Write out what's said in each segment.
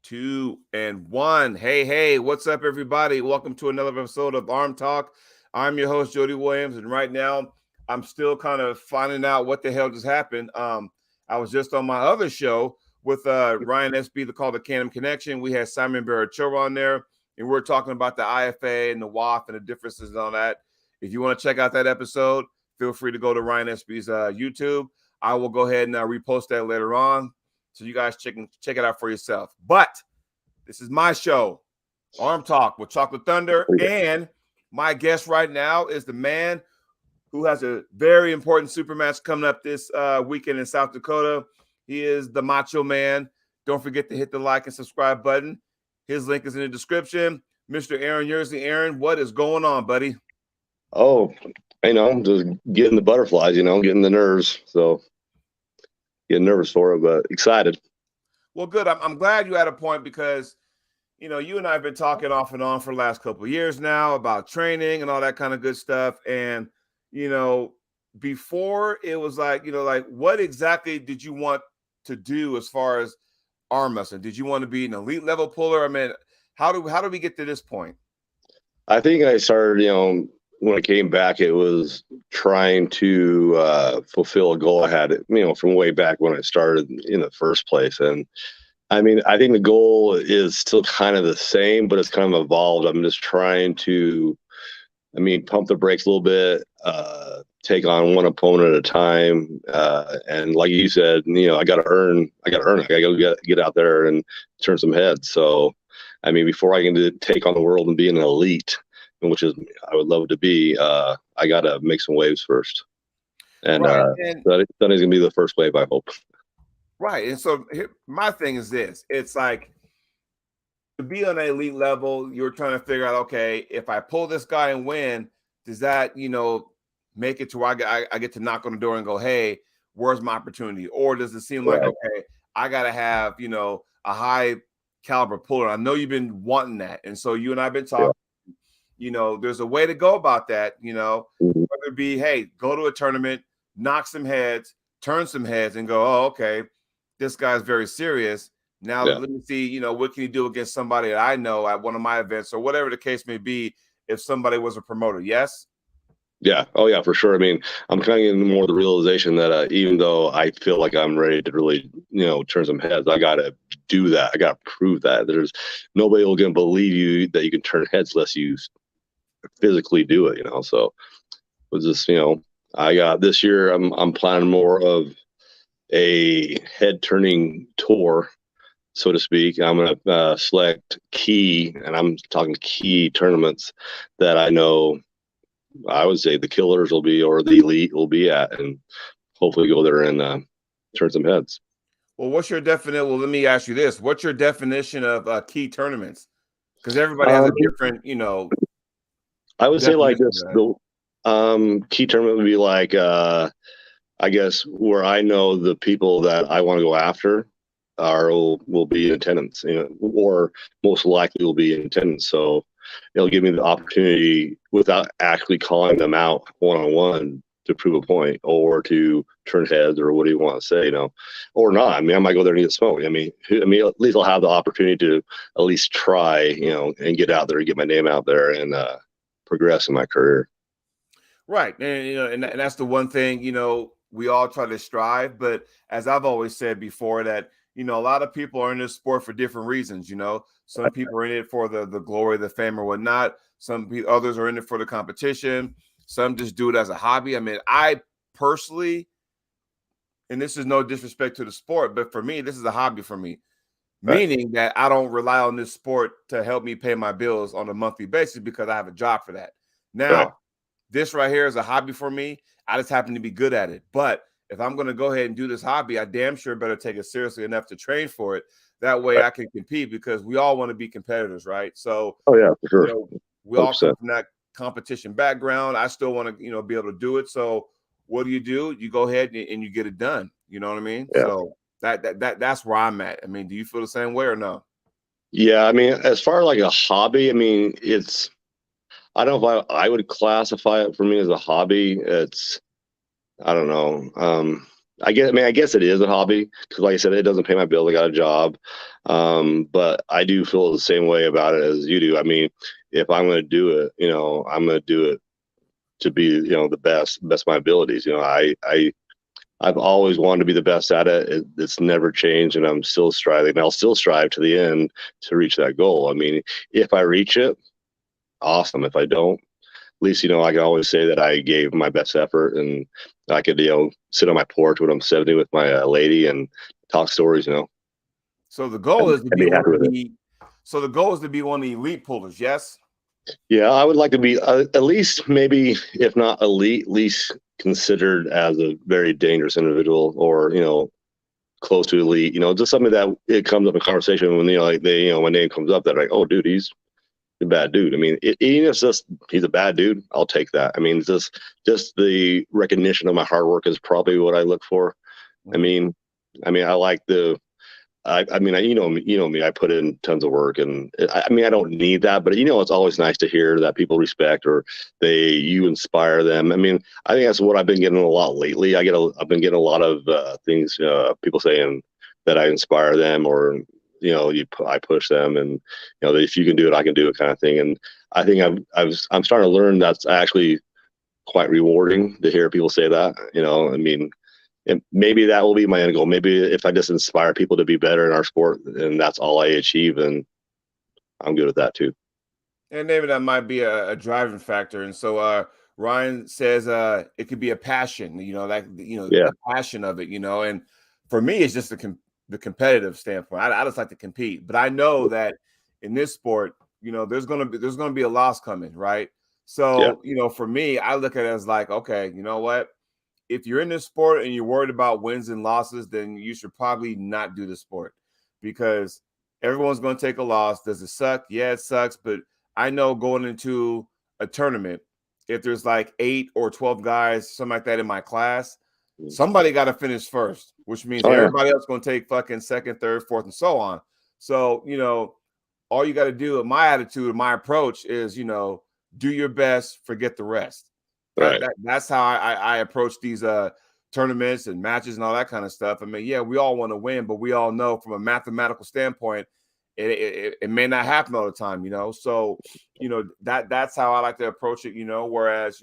2, and 1. Hey, what's up, everybody? Welcome to another episode of ArmTalk. I'm your host, Jody Williams, and right now I'm still kind of finding out what the hell just happened. I was just on my other show with Ryan SB, called the Canham Connection. We had Simon Barrachova on there, and we're talking about the IFA and the WAF and the differences and all that. If you want to check out that episode, feel free to go to Ryan SB's YouTube. I will go ahead and repost that later on, so you guys check it out for yourself. But this is my show, Arm Talk with Chocolate Thunder, and my guest right now is the man who has a very important super match coming up this weekend in South Dakota. He is the Macho Man. Don't forget to hit the like and subscribe button. His link is in the description. Mr. Aaron Yearsley. Aaron, what is going on, buddy? Oh, just getting the butterflies, getting the nerves. So getting nervous for it, but excited. Well, good. I'm glad you had a point because, you and I have been talking off and on for the last couple of years now about training and all that kind of good stuff. And, before it was like, what exactly did you want to do as far as arm wrestling? Did you want to be an elite level puller? I mean, how do we get to this point? I think I started, when I came back, it was trying to fulfill a goal I had, from way back when I started in the first place. And I mean, I think the goal is still kind of the same, but it's kind of evolved. I'm just trying to, pump the brakes a little bit, take on one opponent at a time. And like you said, I got to earn. I got to go get out there and turn some heads. So, before I can take on the world and be an elite, which is I would love to be, I got to make some waves first. And, Sunday's going to be the first wave, I hope. Right. And so my thing is this. It's like, to be on an elite level, you're trying to figure out, okay, if I pull this guy and win, does that, make it to where I get to knock on the door and go, hey, where's my opportunity? Or does it seem like, okay, I got to have, a high caliber puller? I know you've been wanting that. And so you and I have been talking. Yeah. There's a way to go about that, whether it be, hey, go to a tournament, knock some heads, turn some heads and go, oh, okay, this guy's very serious. Now let me see, what can you do against somebody that I know at one of my events or whatever the case may be if somebody was a promoter. Yes? Yeah. Oh, yeah, for sure. I'm kind of getting more the realization that even though I feel like I'm ready to really, turn some heads, I got to do that. I got to prove that. There's nobody will going to believe you that you can turn heads unless you physically do it, So it was just, I got this year, I'm planning more of a head turning tour, so to speak. I'm going to select key, and I'm talking key tournaments that I know I would say the killers will be or the elite will be at, and hopefully go there and turn some heads. Well, what's your definition? Well, let me ask you this. What's your definition of key tournaments? Because everybody has a different, I would say like this, the key tournament would be like, I guess where I know the people that I want to go after will be in attendance, or most likely will be in attendance. So it'll give me the opportunity without actually calling them out one-on-one to prove a point or to turn heads or what do you want to say, or not. I might go there and get smoked. At least I'll have the opportunity to at least try, and get out there and get my name out there and progress in my career. Right. And that's the one thing, we all try to strive. But as I've always said before, that, a lot of people are in this sport for different reasons. Some people are in it for the glory, the fame or whatnot. Others are in it for the competition. Some just do it as a hobby. I personally, and this is no disrespect to the sport, but for me, this is a hobby for me. Meaning that I don't rely on this sport to help me pay my bills on a monthly basis because I have a job for that. Now, this right here is a hobby for me. I just happen to be good at it. But if I'm going to go ahead and do this hobby, I damn sure better take it seriously enough to train for it. That way I can compete, because we all want to be competitors, right? So, for sure. We all come from that competition background. I still want to, be able to do it. So what do? You go ahead and you get it done. You know what I mean? Yeah. So that's where I'm at. Do you feel the same way or no? Yeah. As far as like a hobby, it's, I don't know if I would classify it for me as a hobby. It's, I don't know. I guess it is a hobby because, like I said, it doesn't pay my bills. I got a job, but I do feel the same way about it as you do. I mean, if I'm going to do it, I'm going to do it to be, the best of my abilities. I've always wanted to be the best at it. It's never changed, and I'm still striving. And I'll still strive to the end to reach that goal. I mean, if I reach it, awesome. If I don't, at least, I can always say that I gave my best effort, and I could, sit on my porch when I'm 70 with my lady and talk stories, So the goal is to and be be one happy of with it. the. So the goal is to be one of the elite pullers. Yes. Yeah, I would like to be at least, maybe, if not elite, at least considered as a very dangerous individual, or, close to elite, just something that it comes up in conversation when, my name comes up, that like, oh, dude, he's a bad dude. I mean, even if it's just he's a bad dude, I'll take that. I mean, just the recognition of my hard work is probably what I look for. I Mhm. mean, I like I mean, me, I put in tons of work, and I mean, I don't need that, but it's always nice to hear that people respect, or you inspire them. I mean, I think that's what I've been getting a lot lately. I've been getting a lot of things, people saying that I inspire them, or I push them, and that if you can do it, I can do it, kind of thing. And I think I'm starting to learn that's actually quite rewarding to hear people say that. I mean, and maybe that will be my end goal. Maybe if I just inspire people to be better in our sport, and that's all I achieve, and I'm good with that too. And maybe that might be a driving factor. And so Ryan says it could be a passion, Yeah, the passion of it, and for me, it's just the competitive standpoint. I just like to compete, but I know that in this sport, there's gonna be a loss coming, right? yeah, So, for me, I look at it as like, okay, you know what? If you're in this sport and you're worried about wins and losses, then you should probably not do the sport, because everyone's going to take a loss. Does it suck? Yeah, it sucks. But I know going into a tournament, if there's like 8 or 12 guys, something like that in my class, somebody got to finish first, which means oh yeah, everybody else going to take fucking second, third, fourth, and so on. So, all you got to do, my attitude, my approach is, do your best, forget the rest. That, right. that that's how I approach these tournaments and matches and all that kind of stuff. I mean, yeah, we all want to win, but we all know from a mathematical standpoint, it may not happen all the time, So, that's how I like to approach it, Whereas,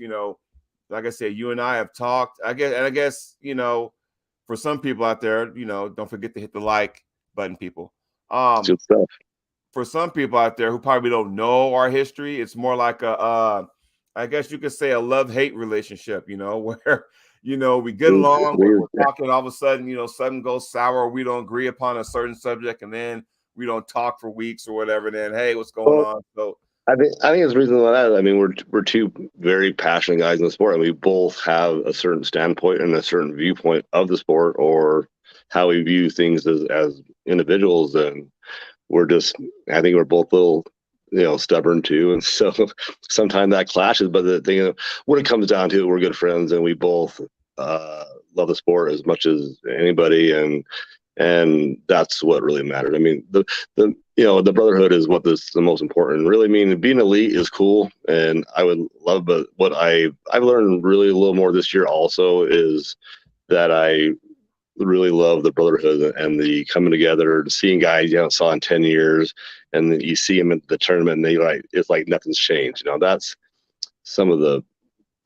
like I said, you and I have talked. I guess, for some people out there, don't forget to hit the like button, people. It's Um, good stuff. for some people out there who probably don't know our history, it's more like I guess you could say a love-hate relationship, where we get Weird, along, we're weird. talking, all of a sudden, something goes sour, or we don't agree upon a certain subject, and then we don't talk for weeks or whatever. Then, hey, what's going Well, on? So, I think it's the reason why that. I mean, we're two very passionate guys in the sport, and we both have a certain standpoint and a certain viewpoint of the sport, or how we view things as individuals. And we're just, I think we're both a little, stubborn too, and so sometimes that clashes. But the thing, when it comes down to it, we're good friends, and we both uh, love the sport as much as anybody, and that's what really mattered. I mean, the brotherhood is what is the most important. Really, I mean, being elite is cool, and I would love. But what I've learned really a little more this year also is that I really love the brotherhood and the coming together, seeing guys you haven't saw in 10 years, and then you see them at the tournament, and it's like nothing's changed. That's some of the,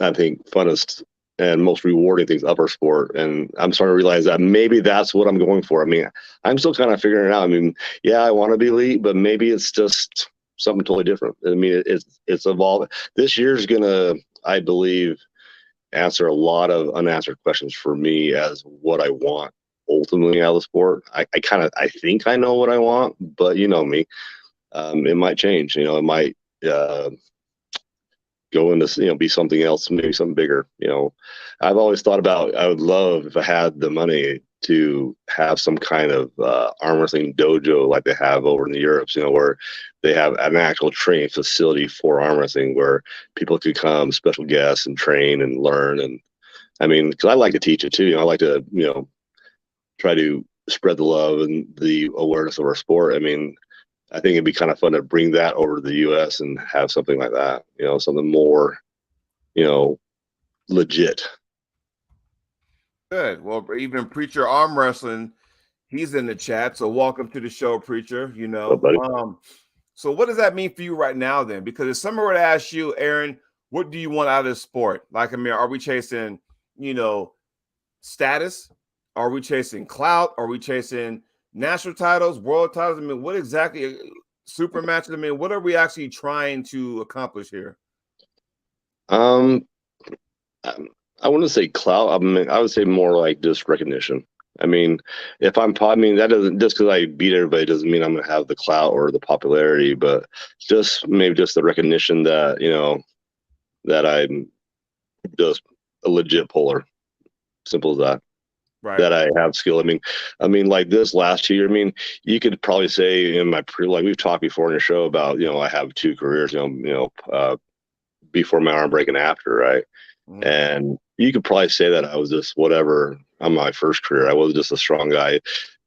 I think, funnest and most rewarding things of our sport. And I'm starting to realize that maybe that's what I'm going for. I mean, I'm still kind of figuring it out. I mean, yeah, I want to be elite, but maybe it's just something totally different. I mean, it's evolving. This year's gonna, I believe, answer a lot of unanswered questions for me as what I want ultimately out of the sport. I think I know what I want, but you know me, it might change. It might uh, go into, be something else, maybe something bigger. I've always thought about, I would love if I had the money to have some kind of arm wrestling dojo like they have over in the Europe, where they have an actual training facility for arm wrestling, where people could come, special guests, and train and learn. And I mean, because I like to teach it too. I like to, try to spread the love and the awareness of our sport. I mean, I think it'd be kind of fun to bring that over to the U.S. and have something like that. Something more, you know, legit. Good. Well, even Preacher Arm Wrestling, he's in the chat. So welcome to the show, Preacher. Oh, buddy. So what does that mean for you right now then? Because if someone were to ask you, Aaron, what do you want out of this sport? Like, I mean, are we chasing, status? Are we chasing clout? Are we chasing national titles, world titles? I mean, what exactly super matches? I mean, what are we actually trying to accomplish here? Um, I wouldn't say clout. I mean, I would say more like just recognition. I mean, I mean, that doesn't just because I beat everybody doesn't mean I'm gonna have the clout or the popularity, but just maybe just the recognition that that I'm just a legit puller. Simple as that. Right. That I have skill. I mean, like this last year. I mean, you could probably say in my like we've talked before in your show about I have two careers. Before my arm break and after, right? Mhm. And you could probably say that I was just whatever on my first career. I was just a strong guy,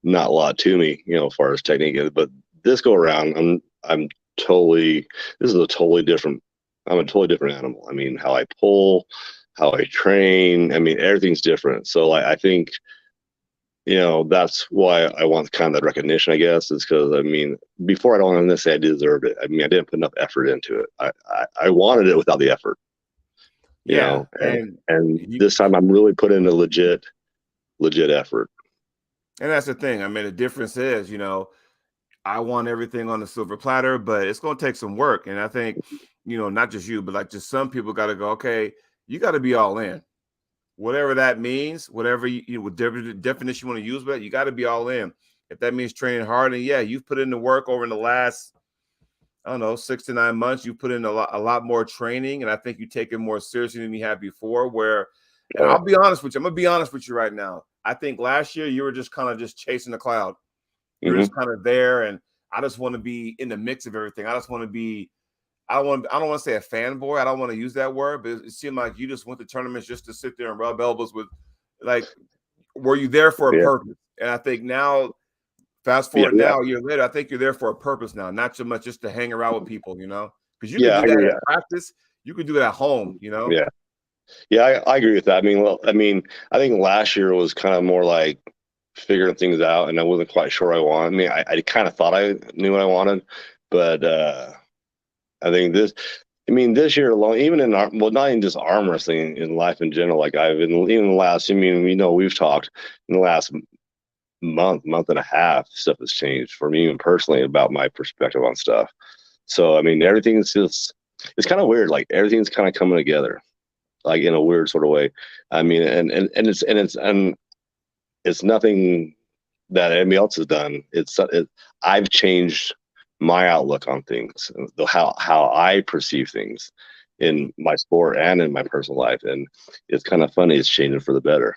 not a lot to me, as far as technique. But this go around, I'm totally. This is a totally different. I'm a totally different animal. I mean, how I pull, how I train. I mean, everything's different. So I think that's why I want kind of that recognition, I guess, is because I mean, before I don't want to say I deserved it. I mean, I didn't put enough effort into it. I wanted it without the effort, Yeah, and this time I'm really putting in a legit effort. and that's the thing. I mean, the difference is, I want everything on the silver platter, but it's going to take some work. And I think, not just you, but like just some people got to go, okay, you got to be all in. Whatever that means, whatever whatever definition you want to use, but you got to be all in. If that means training hard, and yeah, you've put in the work over in the last, I don't know, 6 to 9 months. You put in a lot more training, and I think you take it more seriously than you have before. And I'll be honest with you, I'm gonna be honest with you right now. I think last year you were just kind of just chasing the cloud. You're just kind of there, and I just want to be in the mix of everything. I just want to be. I don't want to say a fanboy. I don't want to use that word, but it seemed like you just went to tournaments just to sit there and rub elbows with, like, were you there for a Yeah, purpose? And I think now, fast yeah, forward yeah, now, a year later, I think you're there for a purpose now, not so much just to hang around with people, because you can yeah. do I that agree. at practice, you can do it at home. Yeah, yeah. I agree with that. I mean, I think last year was kind of more like figuring things out, and I wasn't quite sure what I wanted. I mean, I kind of thought I knew what I wanted, but I think this. I mean, this year alone, even not even just arm wrestling, in life in general. Like I've been even the last. I mean, we've talked in the last month and a half. Stuff has changed for me, even personally, about my perspective on stuff. So I mean, everything's just it's kind of weird. Like everything's kind of coming together, like in a weird sort of way. I mean, and it's nothing that anybody else has done. I've changed my outlook on things, how I perceive things in my sport and in my personal life, and it's kind of funny. It's changing for the better.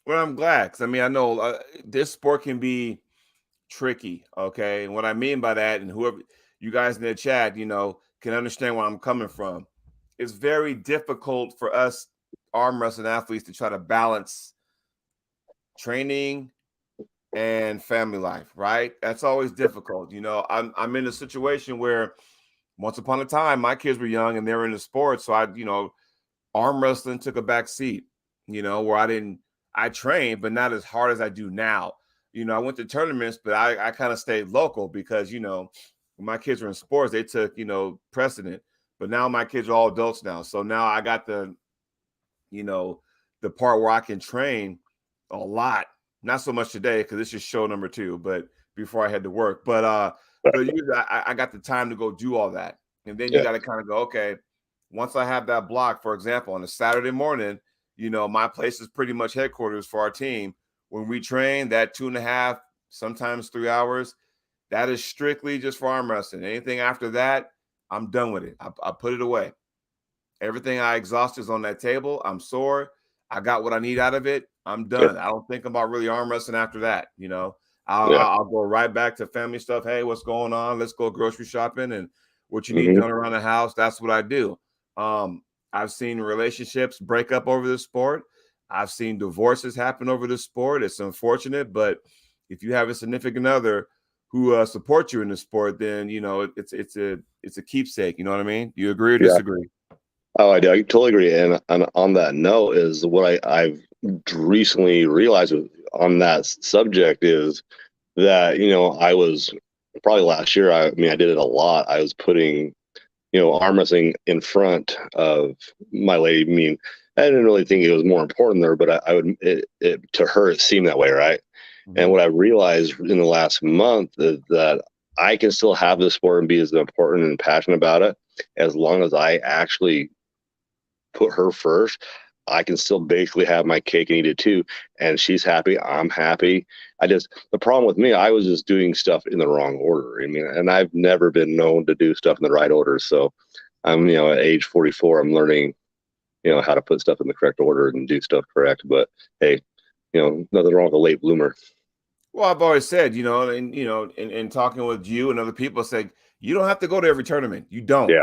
Well, I'm glad, because I mean, I know this sport can be tricky. Okay. And what I mean by that, and whoever you guys in the chat, can understand where I'm coming from. It's very difficult for us arm wrestling athletes to try to balance training and family life, right? That's always difficult. I'm in a situation where once upon a time my kids were young and they were in the sport. So arm wrestling took a back seat, where I trained, but not as hard as I do now. I went to tournaments, but I kind of stayed local because, when my kids were in sports, they took, precedent. But now my kids are all adults now. So now I got you know, the part where I can train a lot. Not so much today because this is show number 2, but before I had to work. But I got the time to go do all that. And then you Yeah. got to kind of go, okay, once I have that block, for example, on a Saturday morning, my place is pretty much headquarters for our team. When we train, that 2.5, sometimes 3 hours, that is strictly just for arm wrestling. Anything after that, I'm done with it. I put it away. Everything I exhaust is on that table. I'm sore. I got what I need out of it. I'm Yeah. done. I don't think about really arm wrestling after that. I'll, Yeah. I'll go right back to family stuff. Hey, what's going on? Let's go grocery shopping and what you need Mm-hmm. done around the house. That's what I do. I've seen relationships break up over the sport. I've seen divorces happen over the sport. It's unfortunate, but if you have a significant other who supports you in the sport, then it's a keepsake. You know what I mean? Do you agree or Yeah. disagree? Oh, I do. I totally agree. And on that note, is what I've recently realized on that subject is that, I was probably last year. I mean, I did it a lot. I was putting, arm wrestling in front of my lady. I mean, I didn't really think it was more important there, but I would, to her, it seemed that way. Right. And Mhm. what I realized in the last month is that I can still have this sport and be as important and passionate about it as long as I actually put her first. I can still basically have my cake and eat it too. And she's happy. I'm happy. The problem with me, I was just doing stuff in the wrong order. I mean, and I've never been known to do stuff in the right order. So I'm, at age 44, I'm learning, how to put stuff in the correct order and do stuff correct. But hey, nothing wrong with a late bloomer. Well, I've always said, and in talking with you and other people, say you don't have to go to every tournament. You don't. Yeah.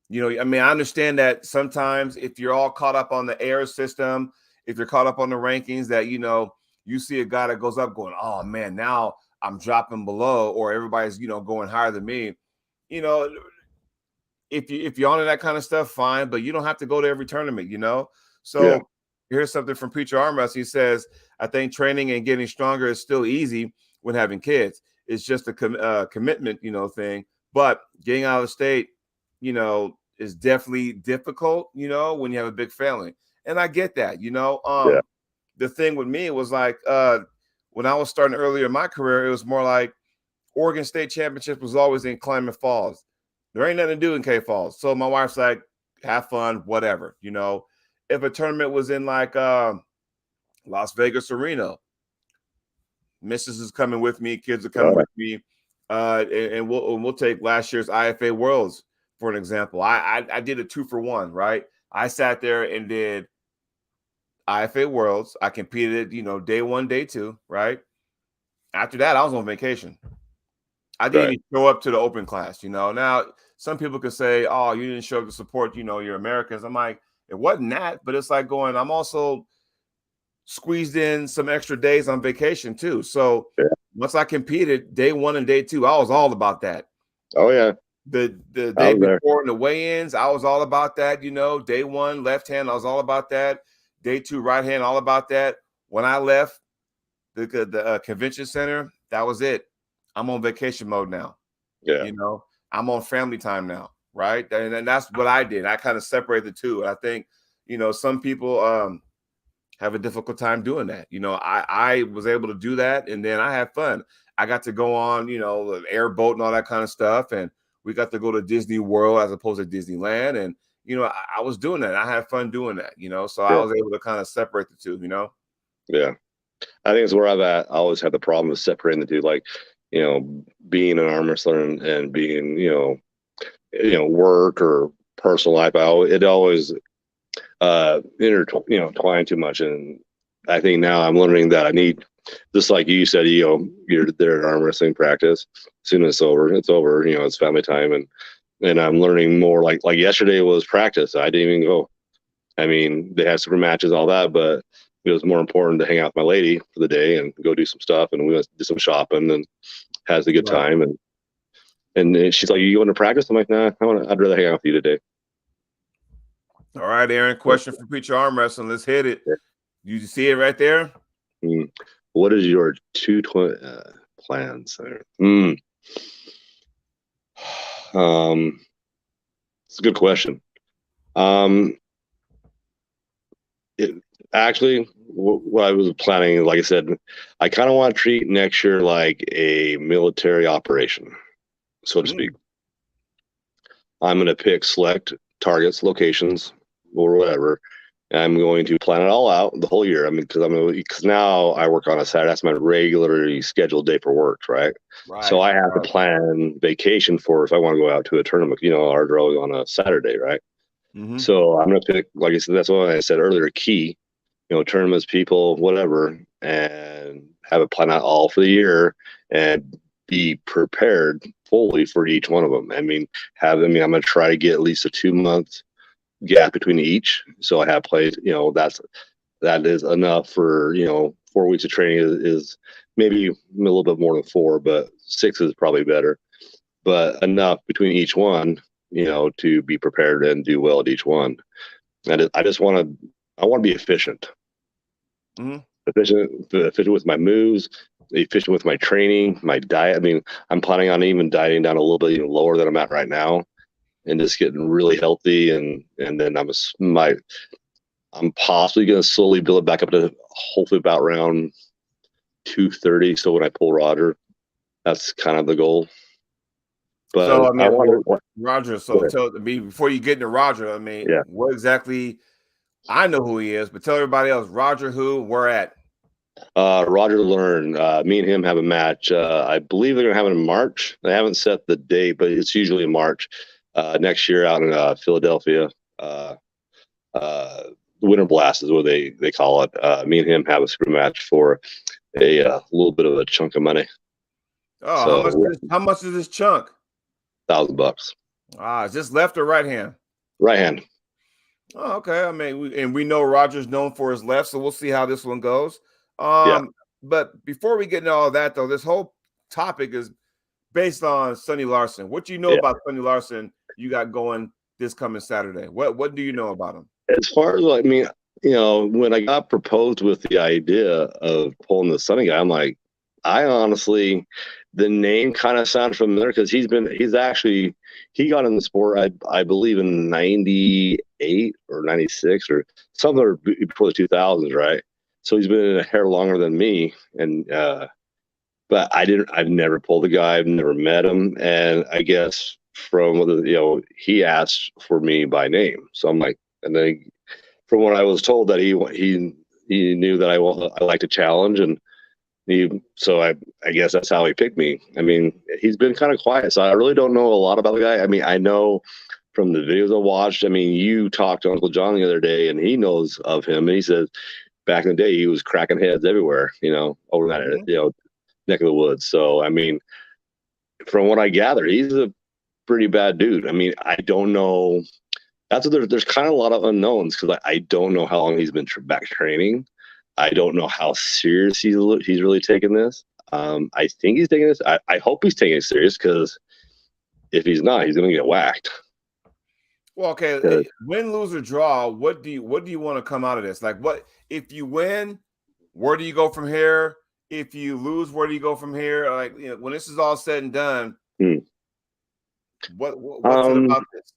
I mean, I understand that sometimes if you're all caught up on the air system, if you're caught up on the rankings, that you see a guy that goes up, going, "Oh man, now I'm dropping below," or everybody's going higher than me. You know, if you're on that kind of stuff, fine, but you don't have to go to every tournament. Yeah. So here's something from Preacher Arm Wrestling. He says, I think training and getting stronger is still easy when having kids. It's just a commitment, thing. But getting out of the state, is definitely difficult, when you have a big family. And I get that. Yeah. The thing with me was like when I was starting earlier in my career, it was more like Oregon State Championship was always in Klamath Falls. There ain't nothing to do in K Falls. So my wife's like, have fun, whatever. If a tournament was in like Las Vegas or Reno, Mrs. is coming with me, kids are coming with me. And we'll take last year's IFA Worlds for an example. I did a 2-for-1, right? I sat there and did IFA Worlds. I competed, day one, day two, right? After that, I was on vacation. I didn't Right. even show up to the open class. Now some people could say, "Oh, you didn't show up to support, your Americans." I'm like, it wasn't that, but it's like going. I'm also squeezed in some extra days on vacation too. So Yeah. once I competed, day one and day two, I was all about that. Oh yeah. The I day was there. before in the weigh-ins, I was all about that. Day one left hand, I was all about that. Day two right hand, all about that. When I left the convention center, that was it. I'm on vacation mode now. Yeah. I'm on family time now, right? And that's what I did. I kind of separated the two. I think, some people have a difficult time doing that. I was able to do that, and then I had fun. I got to go on, an airboat and all that kind of stuff, and we got to go to Disney World as opposed to Disneyland, and I was doing that. I had fun doing that, so I Yeah. was able to kind of separate the two. Yeah. I think it's where I've at. I always had the problem of separating the two, like, being an arm wrestler and being, work or personal life. It always twined too much. And I think now I'm learning that I need, just like you said, you're there at arm wrestling practice. As soon as it's over. It's family time, and I'm learning more. Like yesterday was practice. I didn't even go. I mean, they had super matches, all that, but it was more important to hang out with my lady for the day and go do some stuff. And we went to do some shopping and has a good Right. time. And she's like, "You want to practice?" I'm like, "Nah, I'd rather hang out with you today." All right, Aaron. Question for Preacher Arm Wrestling. Let's hit it. You see it right there? What is your plans there? It's a good question. Actually, what I was planning, like I said, I kind of want to treat next year like a military operation, so to speak. I'm going to pick select targets, locations, or whatever. And I'm going to plan it all out the whole year. I mean, because now I work on a Saturday. That's my regularly scheduled day for work, right? So I have to plan vacation for if I want to go out to a tournament. Our always on a Saturday, right? Mm-hmm. So I'm going to pick, like I said, that's what I said earlier, key, tournaments, people, whatever, and have it plan out all for the year and be prepared fully for each one of them. I mean, I'm going to try to get at least a 2-month gap between each. So I have played, that is enough for, 4 weeks of training is maybe a little bit more than 4, but 6 is probably better, but enough between each one, to be prepared and do well at each one. And I want to be efficient. Mm-hmm. efficient with my moves, efficient with my training, my diet. I mean, I'm planning on even dieting down a little bit even lower than I'm at right now, and just getting really healthy. And then I'm possibly going to slowly build it back up to hopefully about around 230. So when I pull Roger, that's kind of the goal. So But I I mean, want well, Roger. So tell me before you get into Roger. I mean, yeah. what exactly? I know who he is, but tell everybody else. Roger, who? Where at? Roger Learn. Me and him have a match. I believe they're going to have it in March. They haven't set the date, but it's usually in March next year out in Philadelphia. Winter Blast is what they call it. Me and him have a super match for a little bit of a chunk of money. Oh, So how much is this chunk? $1,000. Is this left or right hand? Right hand. Oh, okay. I mean, we know Roger's known for his left, so we'll see how this one goes. Yeah. But before we get into all that, though, this whole topic is based on Sonny Larson. What do you know Yeah. about Sonny Larson? You got going this coming Saturday. What do you know about him? As far as I mean, when I got proposed with the idea of pulling the Sonny guy, I'm like, I honestly, the name kind of sounds familiar because he got in the sport, I believe in 98 or 96 or somewhere before the 2000s, right? So he's been in a hair longer than me. And, but I've never pulled the guy. I've never met him. And I guess he asked for me by name. So I'm like, and then from what I was told that he knew that I like to challenge, and so I guess that's how he picked me. I mean, he's been kind of quiet, so I really don't know a lot about the guy. I mean, I know from the videos I watched. I mean, you talked to Uncle John the other day, and he knows of him, and he says back in the day he was cracking heads everywhere, over that neck of the woods. So I mean, from what I gather, he's a pretty bad dude. I mean, I don't know. That's what there's kind of a lot of unknowns because I don't know how long he's been back training. I don't know how serious he's really taking this. I think he's taking this. I hope he's taking it serious because if he's not, he's going to get whacked. Well, okay, win, lose, or draw. What do you want to come out of this? Like, what if you win? Where do you go from here? If you lose, where do you go from here? Like, when this is all said and done, what's it about this?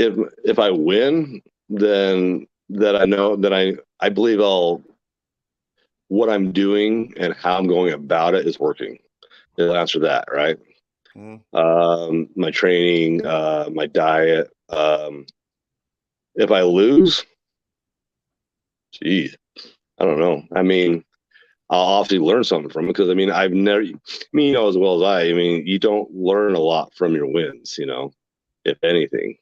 If I win, then that I know that I believe what I'm doing and how I'm going about it is working. It'll answer that, right? My training, my diet. If I lose, geez, I don't know. I mean, I'll obviously learn something from it because I mean, as well as I mean, you don't learn a lot from your wins, if anything.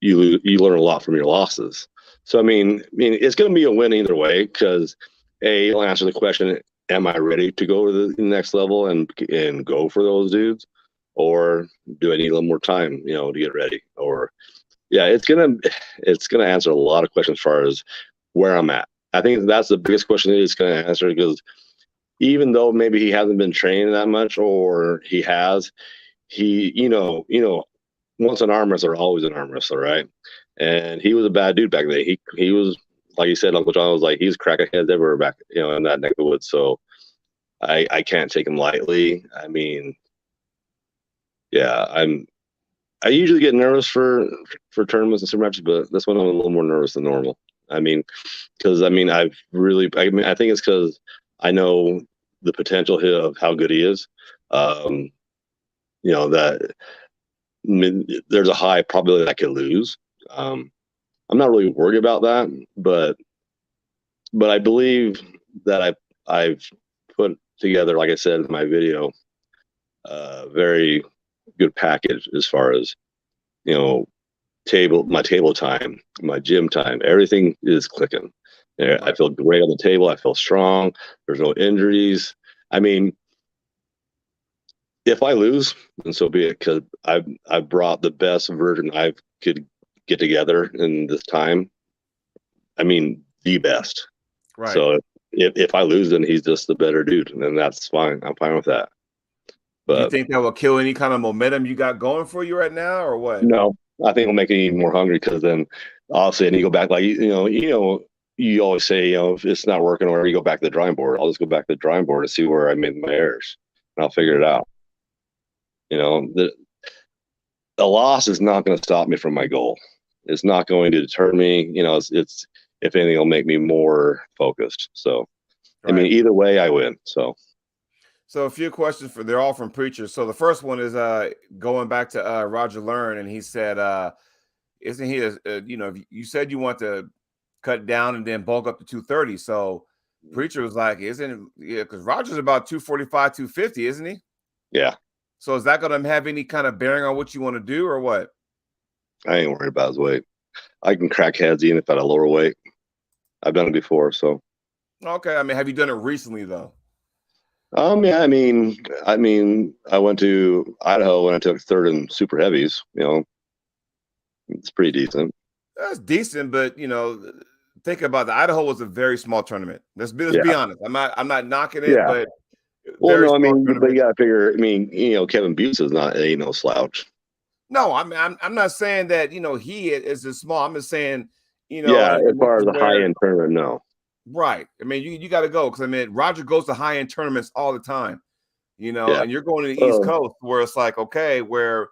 You learn a lot from your losses. So I mean, it's going to be a win either way because it'll answer the question: am I ready to go to the next level and go for those dudes, or do I need a little more time, to get ready? Or yeah, it's gonna answer a lot of questions as far as where I'm at. I think that's the biggest question it's going to answer because even though maybe he hasn't been trained that much, or he has, once an arm wrestler, always an arm wrestler, right? And he was a bad dude back then. He was, like you said, Uncle John was like, he's cracking heads everywhere back, in that neck of the woods. So I can't take him lightly. I mean, yeah, I usually get nervous for tournaments and super matches, but this one I'm a little more nervous than normal. I mean, because I think it's because I know the potential here of how good he is. That there's a high probability that I could lose. I'm not really worried about that, but I believe that I've put together, like I said in my video, a very good package as far as my table time, my gym time, everything is clicking. I feel great on the table. I feel strong. There's no injuries. I mean, if I lose, then so be it, because I've brought the best version I could get together in this time. I mean, the best. Right. So if I lose, then he's just the better dude, and then that's fine. I'm fine with that. But do you think that will kill any kind of momentum you got going for you right now, or what? No, I think it'll make it even more hungry because then Obviously, and you go back, like, you always say, if it's not working, or you go back to the drawing board. I'll just go back to the drawing board and see where I made my errors, and I'll figure it out. The loss is not going to stop me from my goal. It's not going to deter me. It's if anything, it'll make me more focused. So, I mean, Right. either way, I win. So So a few questions they're all from preachers. So the first one is going back to Roger Learn, and he said, isn't he you said you want to cut down and then bulk up to 230. So preacher was like, because Roger's about 245, 250, isn't he? yeah, So is that going to have any kind of bearing on what you want to do or what? I ain't worried about his weight. I can crack heads even if at a lower weight. I've done it before, so. Okay. I mean, have you done it recently though? Yeah, I went to Idaho when I took third in super heavies. It's pretty decent. That's decent, but think about the Idaho was a very small tournament. Let's be Yeah, honest. I'm not knocking it, yeah. but Well, very no, small but you tournament. got to figure. Kevin Buse ain't no slouch. No, I'm not saying that he is a small. I'm just saying Yeah, as and this far is as a high where end tournament, no. right. I mean, you got to go because I mean Roger goes to high end tournaments all the time, Yeah. and you're going to the East Coast where it's like okay, where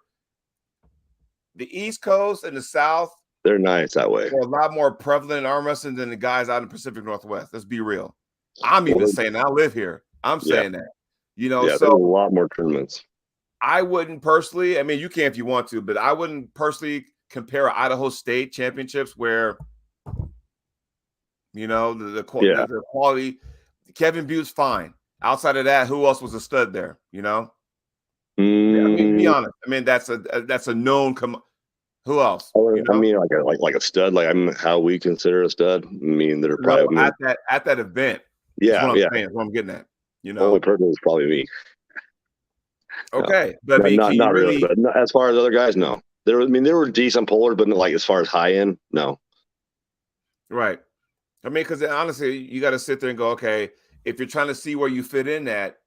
the East Coast and the South They're nice that way. are a lot more prevalent in arm wrestling than the guys out in the Pacific Northwest. Let's be real. I'm even saying that. I live here. I'm Yeah, saying that. yeah. There's a So lot more tournaments. I wouldn't personally. I mean, you can if you want to, but I wouldn't personally compare Idaho State championships where the quality. Kevin Bute's fine. Outside of that, who else was a stud there? I mean, be honest. I mean, that's a known. Who else? I mean, like a stud. Like how we consider a stud. I mean, they're No, probably at that event. Is yeah, what I'm yeah. saying. Is what I'm getting at. Only person is probably me. Okay, No, but I mean, can you not really. really? But not, as far as other guys, no. There were decent pullers, but like as far as high end, no. Right. I mean, because honestly, you got to sit there and go, okay, if you're trying to see where you fit in at,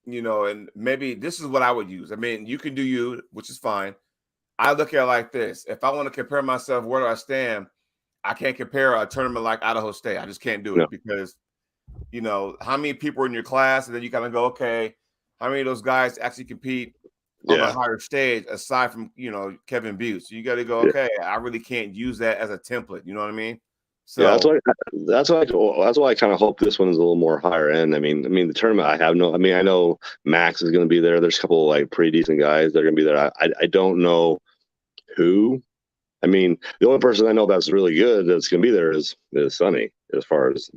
and maybe this is what I would use. I mean, you can do you, which is fine. I look at it like this. If I want to compare myself, where do I stand? I can't compare a tournament like Idaho State. I just can't do it No. because, how many people are in your class? And then you kind of go, okay, how many of those guys actually compete on a higher stage aside from, Kevin Buse? So you got to go, okay, I really can't use that as a template. You know what I mean? So yeah, that's why I kind of hope this one is a little more higher end. I mean, the tournament I know Max is going to be there. There's a couple of like pretty decent guys that are going to be there. I don't know who. I mean, the only person I know that's really good that's going to be there is Sonny, as far as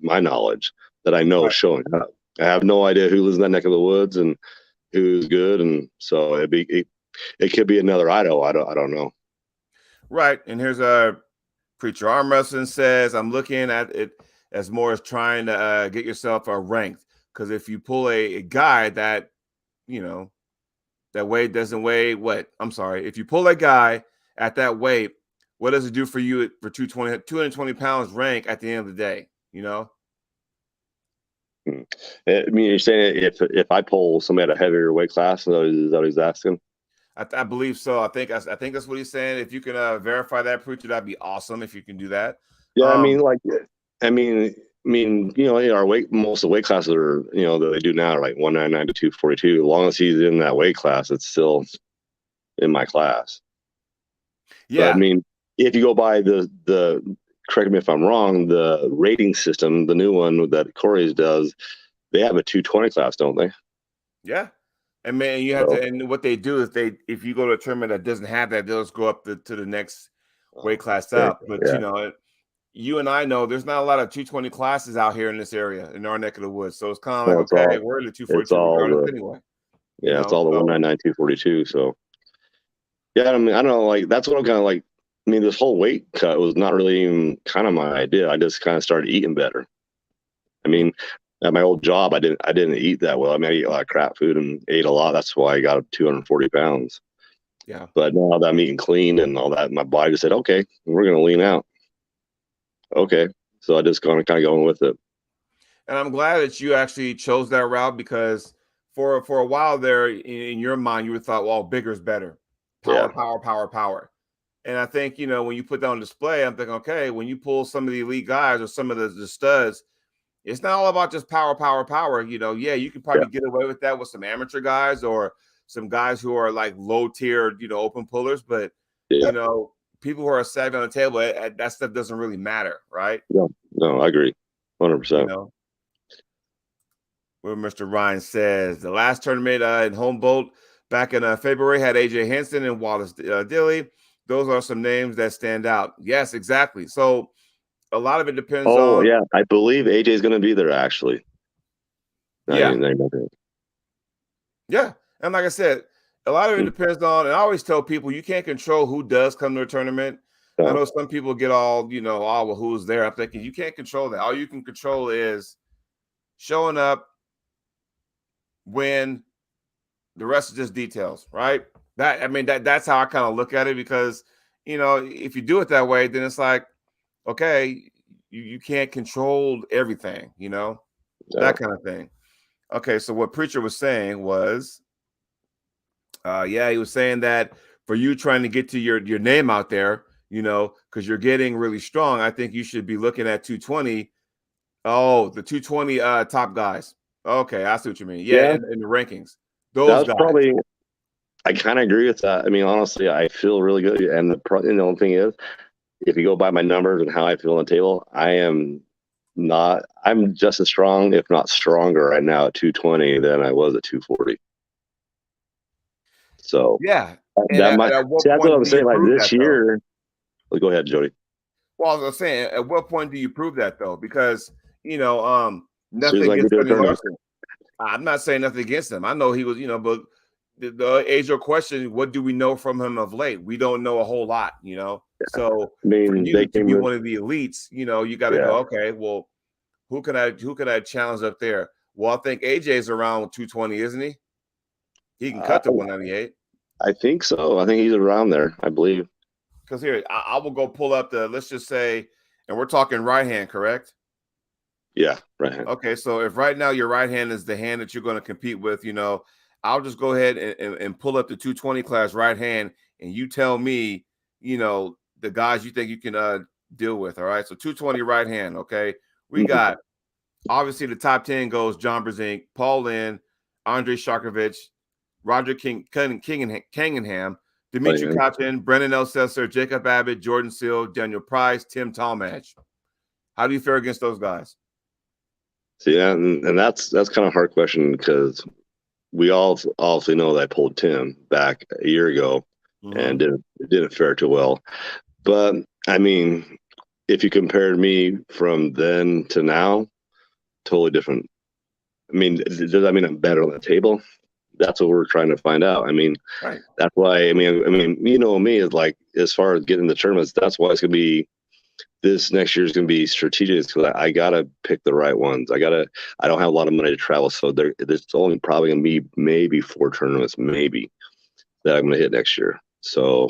my knowledge that I know is showing up. I have no idea who lives in that neck of the woods and who's good, and so it could be another Idaho. I don't know. right, and here's a Preacher Arm Wrestling says, I'm looking at it as more as trying to get yourself ranked. Because if you pull a guy that, that weight doesn't weigh what? I'm sorry. If you pull a guy at that weight, what does it do for you for 220 pounds rank at the end of the day? I mean, you're saying if I pull somebody at a heavier weight class, is that what he's asking? I believe so. I think that's what he's saying. If you can verify that, Preacher, that'd be awesome if you can do that. Yeah, our most of the weight classes are, that they do now are like 199 to 242. As long as he's in that weight class, it's still in my class. Yeah. But, I mean, if you go by the correct me if I'm wrong, the rating system, the new one that Corey's does, they have a 220 class, don't they? Yeah. And man, you have to, and what they do is if you go to a tournament that doesn't have that, they'll just go up to the next weight class up. But you and I know there's not a lot of 220 classes out here in this area in our neck of the woods. So it's kind of like, okay, we're in the 242 regardless anyway. Yeah, it's all the 199, 242. So yeah, I mean, I don't know, like that's what I'm kind of like. I mean, this whole weight cut was not really even kind of my idea. I just kind of started eating better. I mean, at my old job, I didn't eat that well. I mean, I eat a lot of crap food and ate a lot. That's why I got 240 pounds. Yeah. But now that I'm eating clean and all that, my body just said, okay, we're going to lean out. Okay. So I just kind of going with it. And I'm glad that you actually chose that route because for a while there in your mind, you would thought, well, bigger is better. Power. And I think, when you put that on display, I'm thinking, okay, when you pull some of the elite guys or some of the studs, it's not all about just power, power, power. Yeah, you can Yeah. probably get away with that with some amateur guys or some guys who are like low tier, open pullers. But, Yeah. people who are savvy on the table, that stuff doesn't really matter, right? No, I agree. 100%. Where Mr. Ryan says the last tournament in Humboldt back in February had AJ Henson and Wallace Dilly. Those are some names that stand out. Yes, exactly. So a lot of it depends Oh, on. yeah. I believe AJ is going to be there, actually. Yeah. Yeah. And like I said, a lot of it depends on, and I always tell people you can't control who does come to a tournament. I know some people get all, well, who's there? I'm thinking you can't control that. All you can control is showing up, when the rest is just details, right? That's how I kind of look at it, because if you do it that way, then it's like, okay, you can't control everything, that kind of thing. Okay, so what Preacher was saying was, he was saying that for you trying to get to your name out there, because you're getting really strong, I think you should be looking at 220. Oh, the 220 top guys. Okay, I see what you mean. Yeah, in the rankings. Those guys. Probably, I kind of agree with that. I mean, honestly, I feel really good. And the only thing is, if you go by my numbers and how I feel on the table, I'm just as strong, if not stronger right now at 220 than I was at 240. So yeah, that's what I'm saying. Like this year, well, go ahead, Jody. Well, I was saying, at what point do you prove that though? Because nothing against Sonny Larson. I'm not saying nothing against him. I know he was, but the age old question: what do we know from him of late? We don't know a whole lot, So I mean, for you to be one of the elites, you got to go. Okay, well, who can I challenge up there? Well, I think AJ's around 220, isn't he? He can cut to 198. I think so. I think he's around there, I believe. Because here, I will go pull up let's just say, and we're talking right hand, correct? Yeah, right hand. Okay, so if right now your right hand is the hand that you're going to compete with, I'll just go ahead and pull up the 220 class right hand, and you tell me, the guys you think you can deal with. All right, so 220 right hand. Okay, we got obviously the top 10 goes John Brzenk, Paul Lynn, Andre Sharkovich, Roger Kingingham, Dimitri Kachin, Brendan Elsesser, Jacob Abbott, Jordan Seal, Daniel Price, Tim Talmadge. How do you fare against those guys? See, and that's kind of a hard question, because we all obviously know that I pulled Tim back a year ago and didn't fare too well. But I mean, if you compared me from then to now, totally different. I mean, does that mean I'm better on the table? That's what we're trying to find out. I mean, That's why. I mean, me is like, as far as getting the tournaments, that's why it's gonna be. This next year is going to be strategic, because I got to pick the right ones. I don't have a lot of money to travel. So there's only probably going to be maybe 4 tournaments, maybe, that I'm going to hit next year. So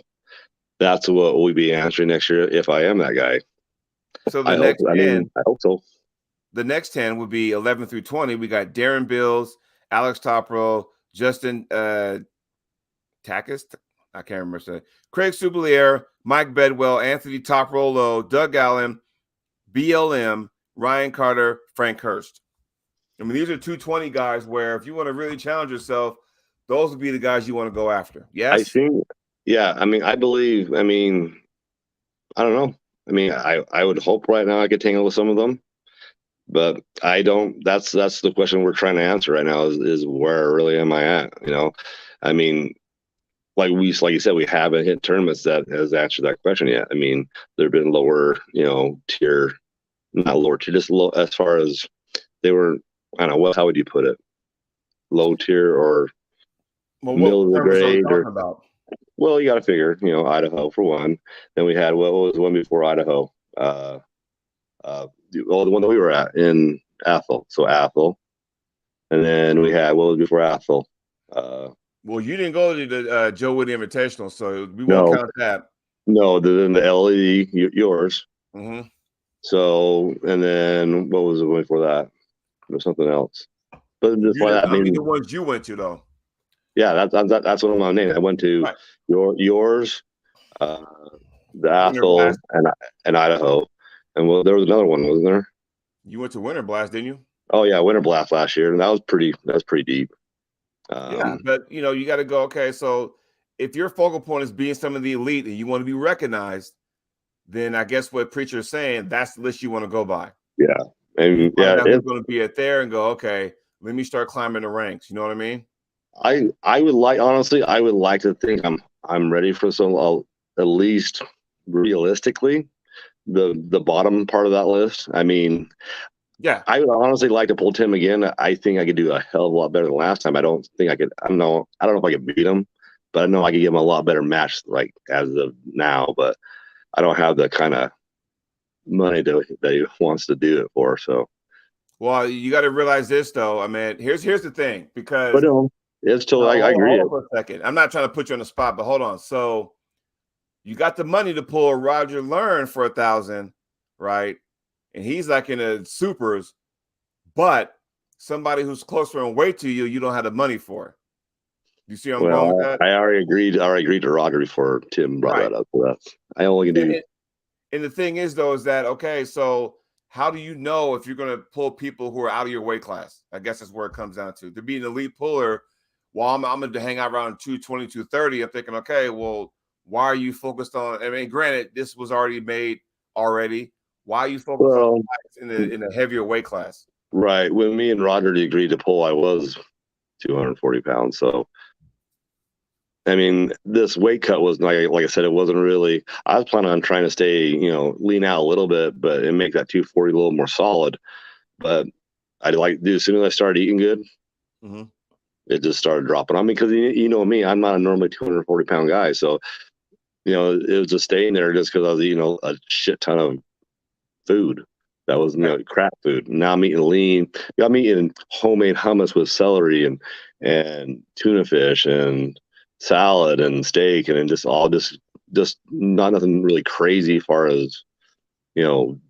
that's what we'll be answering next year, if I am that guy. So the next 10, I hope so. The next 10 would be 11 through 20. We got Darren Bills, Alex Topro, Justin Takis. I can't remember. Craig Subelier, Mike Bedwell, Anthony Toprolo, Doug Allen, BLM, Ryan Carter, Frank Hurst. I mean, these are 220 guys where if you want to really challenge yourself, those would be the guys you want to go after. Yes? I think, yeah. I mean, I believe, I don't know. I mean, I would hope right now I could tangle with some of them, but I don't. That's the question we're trying to answer right now is where really am I at? I mean, like you said, we haven't hit tournaments that has answered that question yet. I mean, there have been lower, tier, not lower tier, just low, as far as they were. I don't know. How would you put it? Low tier or middle of the grade? Well, you got to figure, Idaho for one. Then we had, what was the one before Idaho? The one that we were at in Athol. So Athol. And then we had, what was before Athol? Well, you didn't go to the Joe Woody Invitational, so we won't count that. No, then the LE, yours. Mm-hmm. So, and then what was the one before that? There was something else. But just I mean, the ones you went to, though. Yeah, that's what I'm on name. I went to yours, uh, the Winter Athol, Blast. and Idaho, and well, there was another one, wasn't there? You went to Winter Blast, didn't you? Oh yeah, Winter Blast last year, and that was pretty deep. Yeah, but you got to go. Okay, so if your focal point is being some of the elite and you want to be recognized, then I guess what preacher is saying, that's the list you want to go by. Yeah, You and find yeah, out who's going to be at there and go, okay, let me start climbing the ranks. You know what I mean? I would like, honestly, I would like to think I'm ready for some, at least realistically, the bottom part of that list. I mean, Yeah. I would honestly like to pull Tim again. I think I could do a hell of a lot better than last time. I don't think I could. I don't know if I could beat him, but I know I could give him a lot better match, like as of now. But I don't have the kind of money that he wants to do it for. So, Well, you got to realize this, though. I mean, here's the thing, but because no, it's still. no, I agree. hold on for a second. I'm not trying to put you on the spot, but hold on. So you got the money to pull Roger Learn for 1,000, right? And he's like in the supers, but somebody who's closer in weight to you, you don't have the money for. You see where I'm going with Well, that? I already agreed. I already agreed to Roger before Tim brought Right. that up. So that's I only can do. And the thing is, though, is that okay? So how do you know if you're going to pull people who are out of your weight class? I guess that's where it comes down to. To be an elite puller, while I'm going to hang out around 220, 230, I'm thinking, okay, well, why are you focused on? I mean, granted, this was already made already. Why are you focused on Well, in a heavier weight class? right. When me and Roger agreed to pull, I was 240 pounds. So, I mean, this weight cut was like I said, it wasn't really. I was planning on trying to stay, lean out a little bit, but and make that 240 a little more solid. But I like, dude, as soon as I started eating good, Mm-hmm. it just started dropping on me because you know me, I'm not a normally 240-pound guy. So, it was just staying there just because I was eating a shit ton of food. That was crap food. Now I'm eating lean. I'm eating homemade hummus with celery and tuna fish and salad and steak and just all just not nothing really crazy as far as you know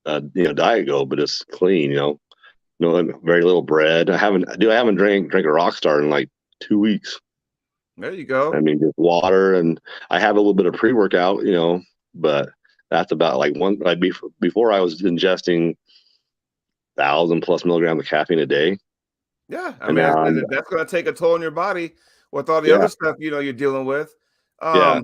diet go, but just clean. Very little bread. I haven't drank a Rockstar in like 2 weeks. There you I go. mean, just water, and I have a little bit of pre-workout, but that's about like before I was ingesting 1,000+ milligrams of caffeine a day, Yeah, I and mean now I'm that's going to take a toll on your body with all the yeah, other stuff you're dealing with. yeah,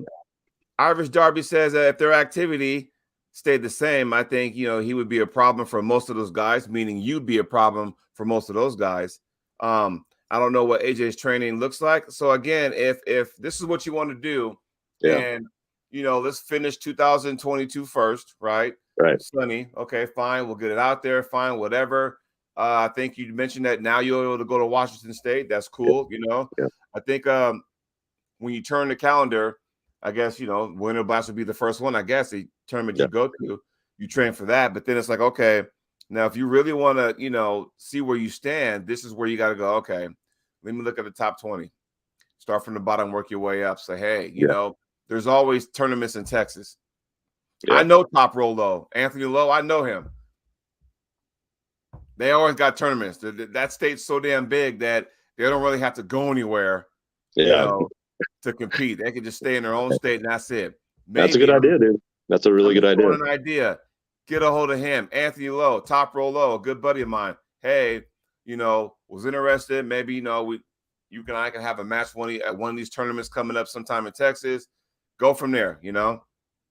Irish Darby says that if their activity stayed the same, I think he would be a problem for most of those guys. Meaning you'd be a problem for most of those guys. I don't know what AJ's training looks like. So again, if this is what you want to do, yeah, then let's finish 2022 first, right? right, Sunny, okay, fine. We'll get it out there. Fine, whatever. I think you mentioned that now you're able to go to Washington State. That's yeah, cool. yeah, I think when you turn the calendar, I guess Winter Blast would be the first one. I guess the tournament yeah, you go to, you train for that. But then it's like, okay, now if you really want to, see where you stand, this is where you got to go. Okay, let me look at the top 20. Start from the bottom, work your way up. Say, hey, yeah, there's always tournaments in Texas. I yeah. know Top Roll Low, Anthony Lowe. I know him. They always got tournaments. That state's so damn big that they don't really have to go anywhere, Yeah. to compete. They can just stay in their own state and that's it. That's a Maybe good idea, dude. That's a really I'm good just idea. throwing an idea. Get a hold of him, Anthony Lowe, Top Roll Low, a good buddy of mine. Hey, was interested. Maybe you and I can have a match at one of these tournaments coming up sometime in Texas. Go from there.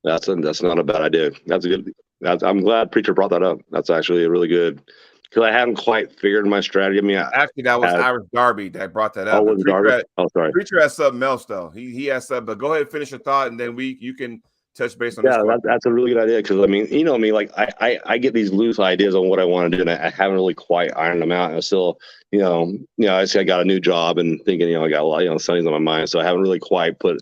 That's not a bad idea. That's a good. I'm glad Preacher brought that up. That's actually a really good, because I hadn't quite figured my strategy. I mean, Actually, that was had Irish Darby that brought that up. oh, But was it Darby? Oh, sorry. Preacher has something else though. He has something. But go ahead and finish your thought, and then you can touch base on this Yeah, question. that's a really good idea, because I mean, you know me, like I get these loose ideas on what I want to do, and I haven't really quite ironed them out. And I still, I say I got a new job and thinking, I got a lot, studies on my mind, so I haven't really quite put.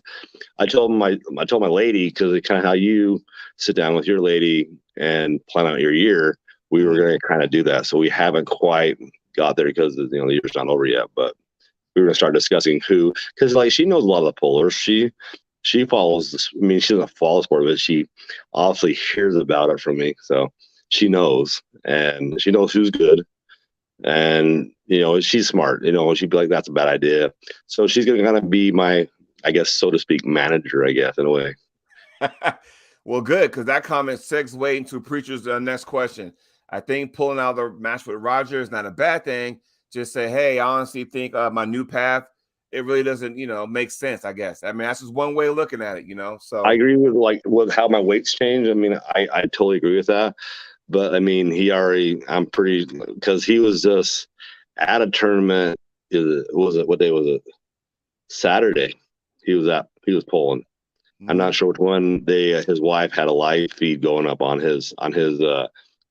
I told my lady, because it's kind of how you sit down with your lady and plan out your year. We were going to kind of do that, so we haven't quite got there because the year's not over yet, but we were going to start discussing who, because like she knows a lot of the pullers. She follows. I mean, she doesn't follow sport, but she obviously hears about it from me, so she knows, and she knows who's good, and she's smart. She'd be like, "That's a bad idea," so she's going to kind of be my, I guess, so to speak, manager, I guess, in a way. Well, good, because that comment segues into Preacher's next question. I think pulling out the match with Roger is not a bad thing. Just say, hey, I honestly think my new path, it really doesn't, make sense, I guess. I mean, that's just one way of looking at it. I So agree with how my weights change. I mean, I totally agree with that. But I mean, I'm pretty, because he was just at a tournament. What day was it? Saturday. He was pulling. I'm not sure which one. His wife had a live feed going up on his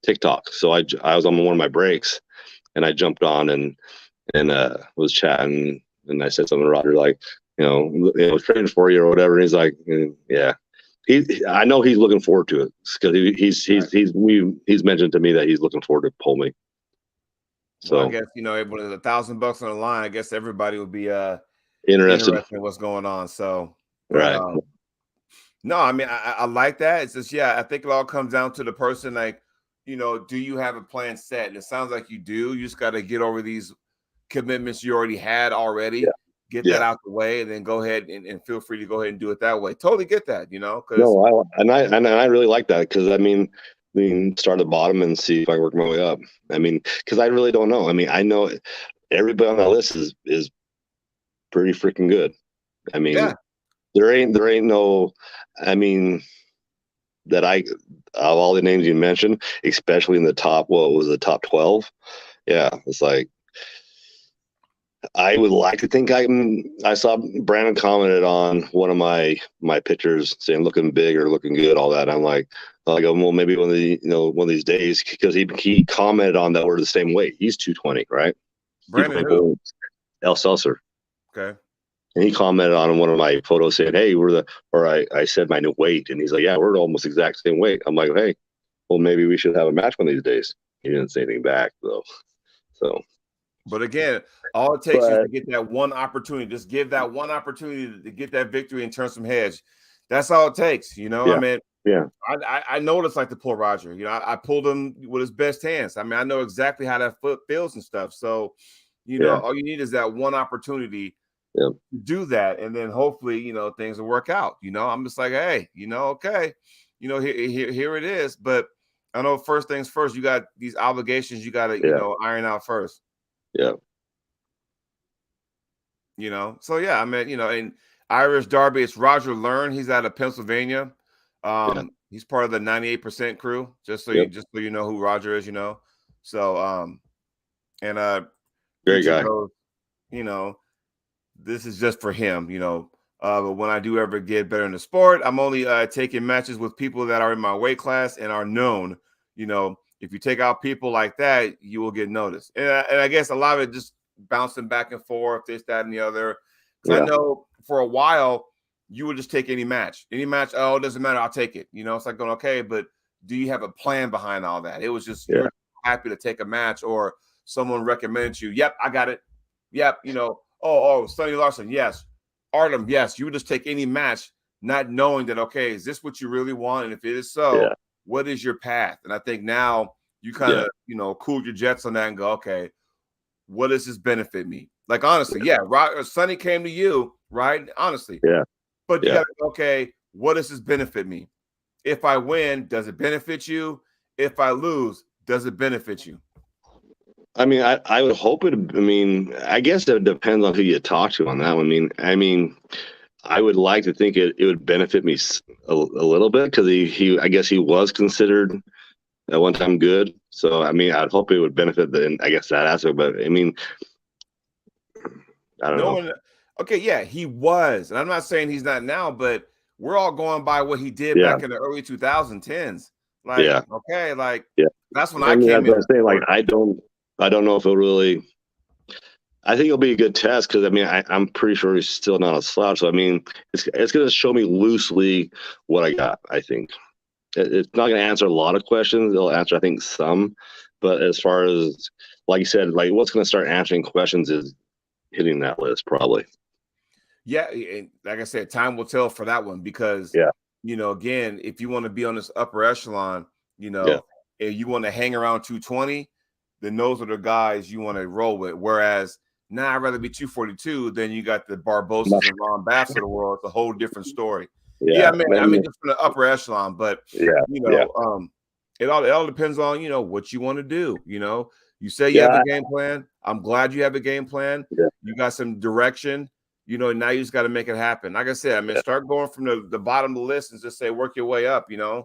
TikTok. So I was on one of my breaks, and I jumped on and was chatting, and I said something to Roger like, training for you or whatever. And he's like, yeah. I know he's looking forward to it because he's mentioned to me that he's looking forward to pull me. So well, I guess when there's $1,000 on the line, I guess everybody would be interested in what's going on. So, right. No, I mean I like that. It's just I think it all comes down to the person. Like, do you have a plan set? And it sounds like you do. You just got to get over these commitments you already had already. Yeah. Get that out the way, and then go ahead and feel free to go ahead and do it that way. Totally get that, because no, I really like that because I mean, start at the bottom and see if I work my way up. I mean, because I really don't know. I mean, I know everybody on that list is pretty freaking good. I mean, there ain't no. I mean, that of all the names you mentioned, especially in the top, what was the top 12? Yeah, it's like I would like to think I saw Brandon commented on one of my pictures saying looking big or looking good, all that. I'm like, well, maybe one of these days, because he commented on that we're the same weight. He's 220, right? Brandon who? El Seltzer. Okay. And he commented on one of my photos saying, hey, I said my new weight. And he's like, yeah, we're almost exact same weight. I'm like, hey, well, maybe we should have a match one of these days. He didn't say anything back, though. So, but again, all it takes is to get that one opportunity. Just give that one opportunity to get that victory and turn some heads. That's all it takes, Yeah. I mean, yeah. I know what it's like to pull Roger. I pulled him with his best hands. I mean, I know exactly how that foot feels and stuff. So, all you need is that one opportunity to do that, and then hopefully, things will work out. I'm just like, hey, okay, here it is. But I know first things first, you got these obligations you got to, iron out first. Yeah. So I mean, in Irish Derby, it's Roger Learn. He's out of Pennsylvania. He's part of the 98% crew, just so you know who Roger is, So and great guy. Goes, this is just for him, but when I do ever get better in the sport, I'm only taking matches with people that are in my weight class and are known. If you take out people like that, you will get noticed. And I guess a lot of it just bouncing back and forth, this, that, and the other. Because I know for a while you would just take any match. Oh, it doesn't matter, I'll take it. It's like going, okay, but do you have a plan behind all that? It was just you're happy to take a match, or someone recommended you. Yep, I got it. Yep, Sonny Larson, yes. Artem, yes. You would just take any match, not knowing that, okay, is this what you really want? And if it is so, what is your path? And I think now you kind of, cool your jets on that and go, okay, what does this benefit me? Like, honestly, Sonny came to you, right? Honestly. Yeah. But you got to go, okay, what does this benefit me? If I win, does it benefit you? If I lose, does it benefit you? I mean, I would hope it. I mean, I guess it depends on who you talk to on that one. I mean, I would like to think it would benefit me a little bit because I guess he was considered at one time good. So I mean, I'd hope it would benefit I guess that aspect. But I mean, I don't know. Okay, he was, and I'm not saying he's not now, but we're all going by what he did back in the early 2010s. Like, okay, like that's when I came in. Saying, like, I don't know if it'll really. I think it'll be a good test because I mean I'm pretty sure he's still not a slouch. So I mean it's going to show me loosely what I got. I think it's not going to answer a lot of questions. It'll answer I think some, but as far as like you said, like what's going to start answering questions is hitting that list probably. Yeah, and like I said, time will tell for that one because again, if you want to be on this upper echelon, and you want to hang around 220, then those are the guys you want to roll with. Whereas now I'd rather be 242 than you got the Barbosa's and Ron Bass of the world. It's a whole different story. Yeah, I mean, just from the upper echelon, but yeah, it all depends on what you want to do. You say you yeah, have a game plan. I'm glad you have a game plan. yeah, You got some direction. Now you just got to make it happen. Like I said, I mean, start going from the bottom of the list and just say work your way up. Yeah,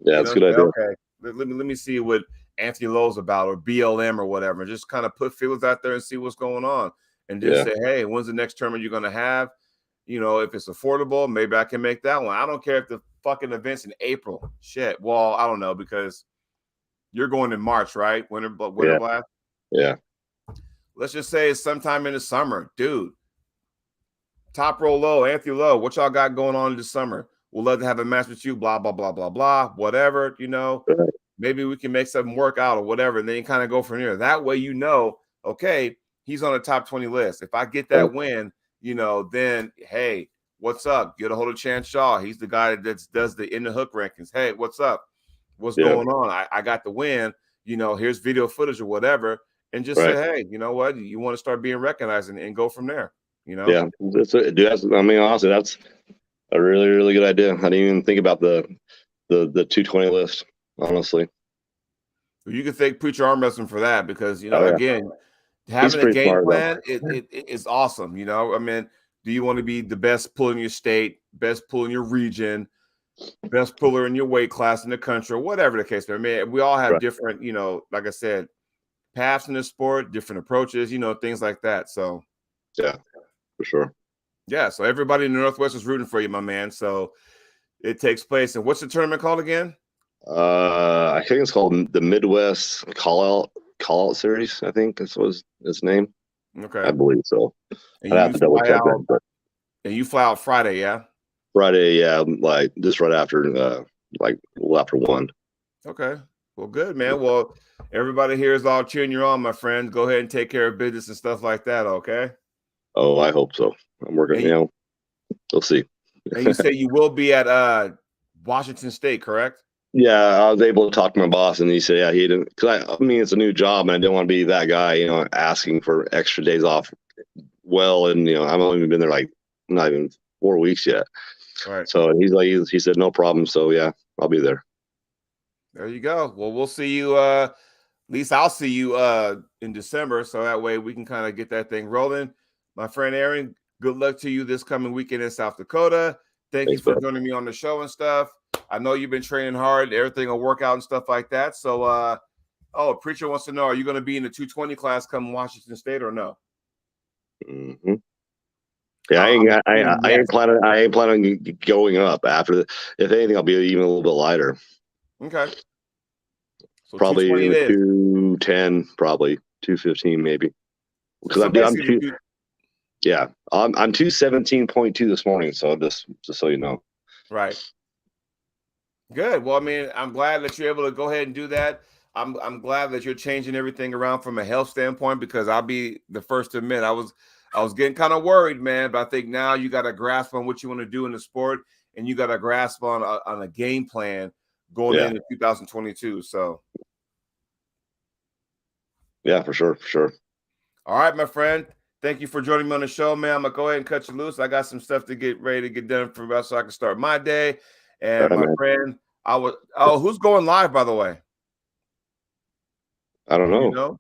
that's a good say, idea. okay, let me see what Anthony Lowe's about or BLM or whatever. Just kind of put feelers out there and see what's going on, and just say, hey, when's the next tournament you're going to have? If it's affordable, maybe I can make that one. I don't care if the fucking event's in April. Shit. Well, I don't know, because you're going in March, right? Winter blast. Yeah. Let's just say it's sometime in the summer, dude. Top Row Low, Anthony Lowe, what y'all got going on this summer? We'll love to have a match with you. Blah blah blah blah blah. Whatever, Right. Maybe we can make something work out or whatever, and then you kind of go from there. That way, okay, he's on the top 20 list. If I get that win, then hey, what's up? Get a hold of Chan Shaw. He's the guy that does the in the hook rankings. Hey, what's up? What's going on? I got the win. Here's video footage or whatever, and just say, hey, you know what? You want to start being recognized and go from there. Yeah, I mean, honestly, that's a really, really good idea. I didn't even think about the 220 list, honestly. You can thank Preacher Arm Wrestling for that, because again, having a game plan is awesome. I mean, do you want to be the best puller in your state, best puller in your region, best puller in your weight class in the country, or whatever the case may be? I mean, we all have different, like I said, paths in the sport, different approaches, things like that. So yeah, for sure. Yeah, so everybody in the Northwest is rooting for you, my man. So it takes place. And what's the tournament called again? I think it's called the Midwest Call Out Series. I think that's what its name. Okay, I believe so. And I'd have to double check that. But and you fly out Friday, yeah? Friday, yeah, like just right after, after 1. Okay, well, good, man. Well, everybody here is all cheering you on, my friend. Go ahead and take care of business and stuff like that, okay? Oh, I hope so. I'm working. We'll see. And you say you will be at Washington State, correct? Yeah, I was able to talk to my boss, and he said, yeah, he didn't, because I mean, it's a new job, and I didn't want to be that guy, asking for extra days off. Well, and I've only been there like not even 4 weeks yet. Right. So he said no problem. So yeah, I'll be there. There you go. Well, we'll see you. At least I'll see you in December, so that way we can kind of get that thing rolling. My friend Aaron, good luck to you this coming weekend in South Dakota. Thanks you for joining me on the show and stuff. I know you've been training hard. Everything will work out and stuff like that. So, Preacher wants to know, are you going to be in the 220 class come Washington State or no? Mm-hmm. Yeah, I ain't planning going up after. If anything, I'll be even a little bit lighter. Okay. So probably 210, probably 215, maybe. Because I'm 217.2 this morning. So just so you know. Right. Good. Well, I mean, I'm glad that you're able to go ahead and do that. I'm glad that you're changing everything around from a health standpoint, because I'll be the first to admit I was getting kind of worried, man. But I think now you got a grasp on what you want to do in the sport, and you got a grasp on a game plan going into 2022. So, yeah, for sure. All right, my friend. Thank you for joining me on the show, man. I'm gonna go ahead and cut you loose. I got some stuff to get ready to get done for us so I can start my day. And my friend, who's going live, by the way? I don't know. You know?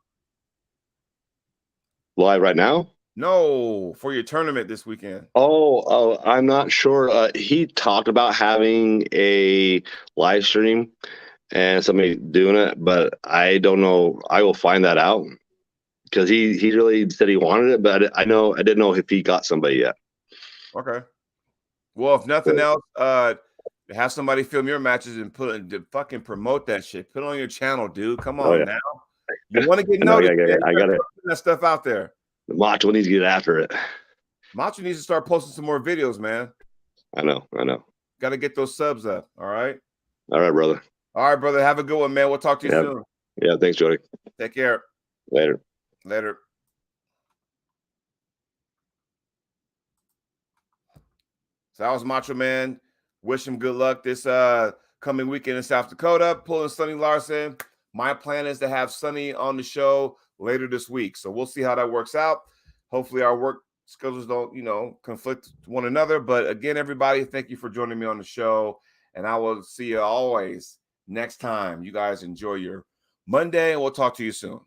Live right now? No, for your tournament this weekend. Oh, I'm not sure. He talked about having a live stream and somebody doing it, but I don't know. I will find that out, because he really said he wanted it, but I didn't know if he got somebody yet. Okay. Well, if nothing else, have somebody film your matches and fucking promote that shit. Put it on your channel, dude. Come on now. You want to get noticed? I got that stuff out there. Macho needs to get after it. Macho needs to start posting some more videos, man. I know. Got to get those subs up. All right, brother. All right, brother. Have a good one, man. We'll talk to you soon. Yeah, thanks, Jody. Take care. Later. So that was Macho Man. Wish him good luck this coming weekend in South Dakota, pulling Sonny Larson. My plan is to have Sonny on the show later this week. So we'll see how that works out. Hopefully our work schedules don't, conflict one another. But again, everybody, thank you for joining me on the show. And I will see you always next time. You guys enjoy your Monday, and we'll talk to you soon.